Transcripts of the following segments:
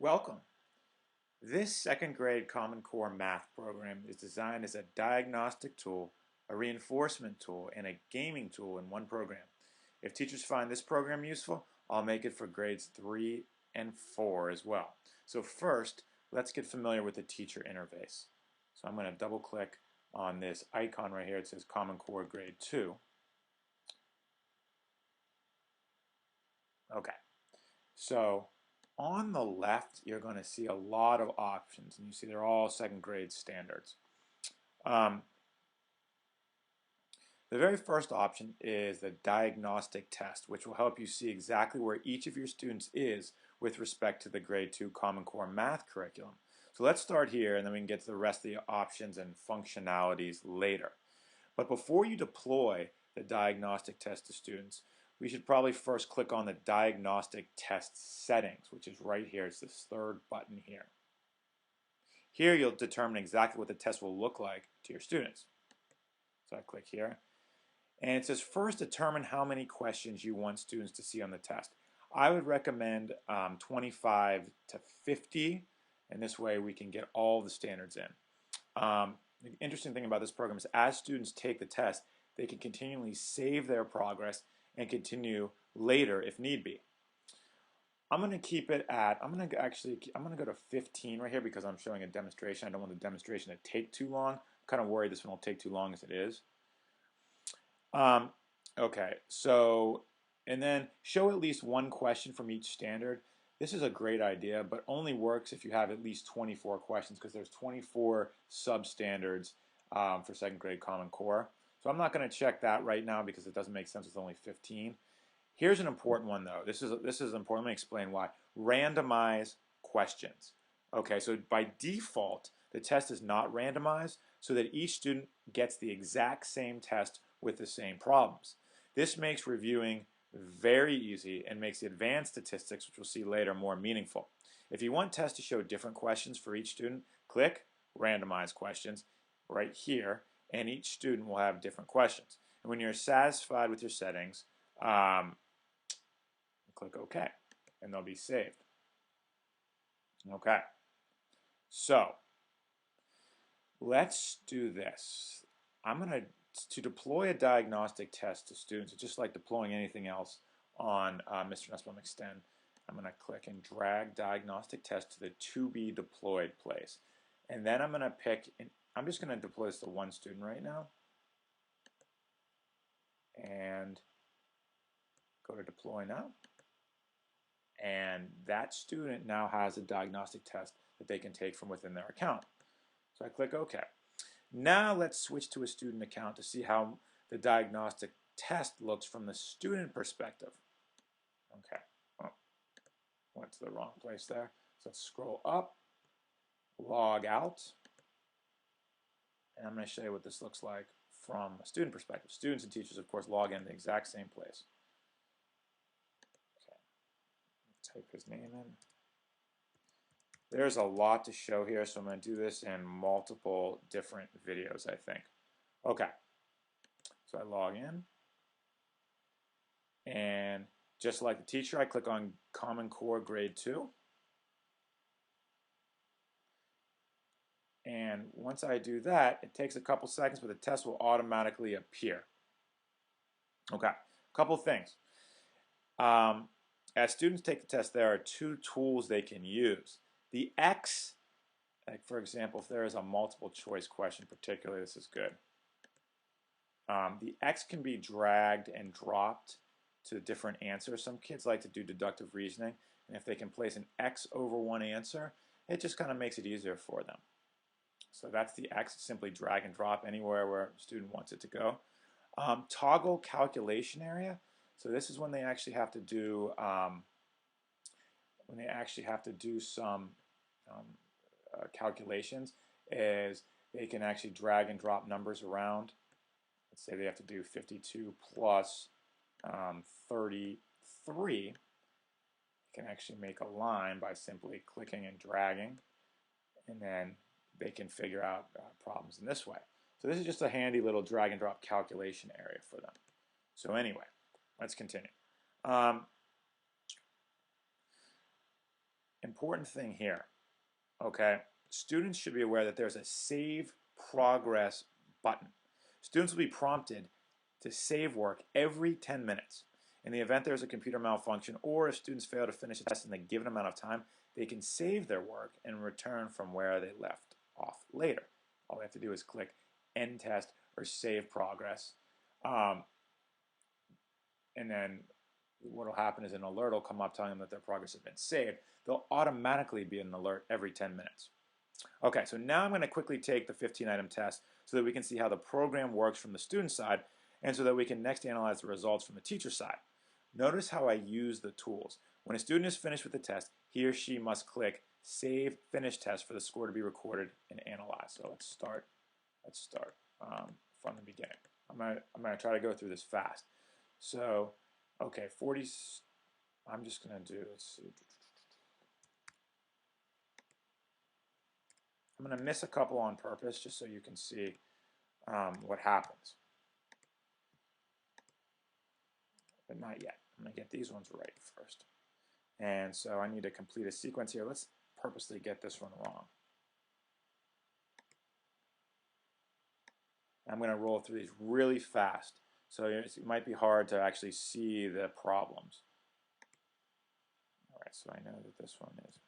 Welcome. This second grade Common Core math program is designed as a diagnostic tool, a reinforcement tool, and a gaming tool in one program. If teachers find this program useful, I'll make it for grades 3 and 4 as well. So first, let's get familiar with the teacher interface. So I'm going to double click on this icon right here. It says Common Core Grade 2. Okay, so on the left, you're going to see a lot of options, and you see they're all second grade standards. Um, the very first option is the diagnostic test, which will help you see exactly where each of your students is with respect to the grade 2 Common Core math curriculum. So let's start here, and then we can get to the rest of the options and functionalities later. But before you deploy the diagnostic test to students, we should probably first click on the diagnostic test settings, which is right here. It's this third button here. Here you'll determine exactly what the test will look like to your students. So I click here. And it says first determine how many questions you want students to see on the test. I would recommend 25 to 50, and this way we can get all the standards in. The interesting thing about this program is as students take the test, they can continually save their progress and continue later if need be. I'm going to keep it at, I'm going to go to 15 right here because I'm showing a demonstration. I don't want the demonstration to take too long. I'm kind of worried this one will take too long as it is. Okay, so, and then show at least one question from each standard. This is a great idea, but only works if you have at least 24 questions because there's 24 substandards for second grade Common Core. So I'm not going to check that right now because it doesn't make sense with only 15. Here's an important one though. This is important. Let me explain why. Randomize questions. Okay, so by default, the test is not randomized so that each student gets the exact same test with the same problems. This makes reviewing very easy and makes the advanced statistics, which we'll see later, more meaningful. If you want tests to show different questions for each student, click Randomize Questions right here, and each student will have different questions. And when you're satisfied with your settings, click OK, and they'll be saved. Okay, so let's do this. I'm going to deploy a diagnostic test to students. It's just like deploying anything else on Mr. Nussbaum Extend. I'm going to click and drag diagnostic test to the to be deployed place. And then I'm going to pick, I'm just going to deploy this to one student right now. And go to deploy now. And that student now has a diagnostic test that they can take from within their account. So I click OK. Now let's switch to a student account to see how the diagnostic test looks from the student perspective. Okay, oh, went to the wrong place there. So let's scroll up, log out, and I'm going to show you what this looks like from a student perspective. Students and teachers, of course, log in the exact same place. Okay, type his name in. There's a lot to show here, so I'm going to do this in multiple different videos, I think. Okay, so I log in, and just like the teacher, I click on Common Core Grade 2. And once I do that, it takes a couple seconds, but the test will automatically appear. Okay, a couple things. As students take the test, there are two tools they can use. The X, like for example, if there is a multiple choice question, particularly, this is good. The X can be dragged and dropped to different answers. Some kids like to do deductive reasoning, and if they can place an X over one answer, it just kind of makes it easier for them. So that's the X, simply drag and drop anywhere where a student wants it to go. Toggle calculation area. So this is when they actually have to do some calculations. Is they can actually drag and drop numbers around. Let's say they have to do 52 plus 33. You can actually make a line by simply clicking and dragging, and then they can figure out problems in this way. So this is just a handy little drag and drop calculation area for them. So anyway, let's continue. And important thing here, okay? Students should be aware that there's a save progress button. Students will be prompted to save work every 10 minutes. In the event there's a computer malfunction or if students fail to finish a test in the given amount of time, they can save their work and return from where they left off later. All they have to do is click End Test or Save Progress. And then what will happen is an alert will come up telling them that their progress has been saved. They'll automatically be an alert every 10 minutes. Okay, so now I'm going to quickly take the 15-item test so that we can see how the program works from the student side and so that we can next analyze the results from the teacher side. Notice how I use the tools. When a student is finished with the test, he or she must click Save Finish Test for the score to be recorded and analyzed. So let's start from the beginning. I'm gonna try to go through this fast. So, okay, 40. I'm just gonna do. Let's see. I'm gonna miss a couple on purpose just so you can see what happens. But not yet. I'm going to get these ones right first. And so I need to complete a sequence here. Let's purposely get this one wrong. I'm going to roll through these really fast. So it might be hard to actually see the problems. All right, so I know that this one is.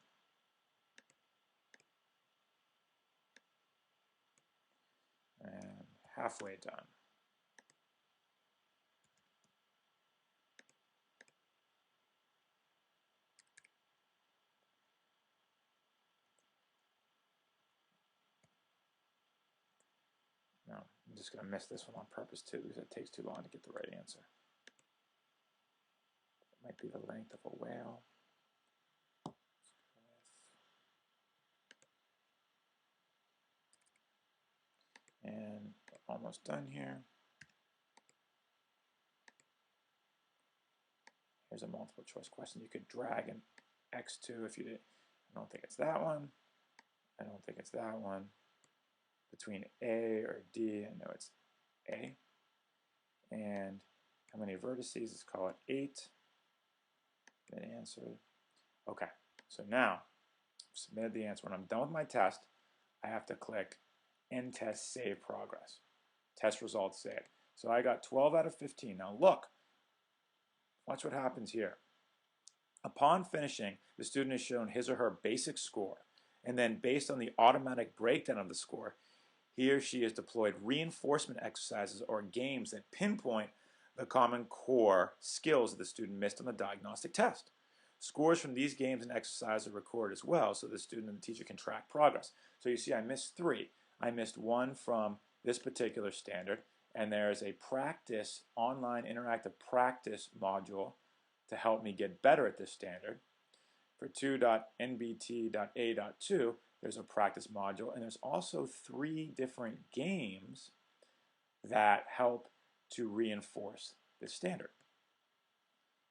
And halfway done. No, I'm just going to miss this one on purpose too because it takes too long to get the right answer. It might be the length of a whale. And almost done here. Here's a multiple choice question. You could drag an X2 if you did. I don't think it's that one. I don't think it's that one. Between A or D, I know it's A. And how many vertices? Let's call it 8. Then answer. Okay, so now I've submitted the answer. When I'm done with my test, I have to click End Test Save Progress. Test results saved. So I got 12 out of 15. Now look, watch what happens here. Upon finishing, the student is shown his or her basic score, and then based on the automatic breakdown of the score, he or she is deployed reinforcement exercises or games that pinpoint the Common Core skills that the student missed on the diagnostic test. Scores from these games and exercises are recorded as well so the student and the teacher can track progress. So you see I missed 3. I missed 1 from this particular standard, and there's a practice, online interactive practice module to help me get better at this standard. For 2.nbt.a.2, there's a practice module, and there's also 3 different games that help to reinforce this standard.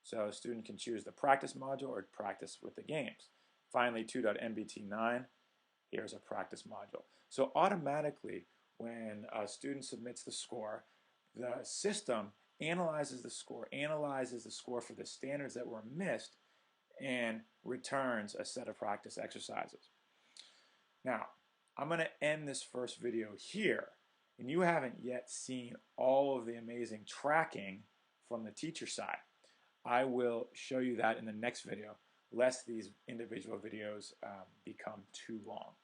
So a student can choose the practice module or practice with the games. Finally, 2.nbt9, here's a practice module. So automatically, when a student submits the score, the system analyzes the score for the standards that were missed, and returns a set of practice exercises. Now, I'm going to end this first video here, and you haven't yet seen all of the amazing tracking from the teacher side. I will show you that in the next video, lest these individual videos become too long.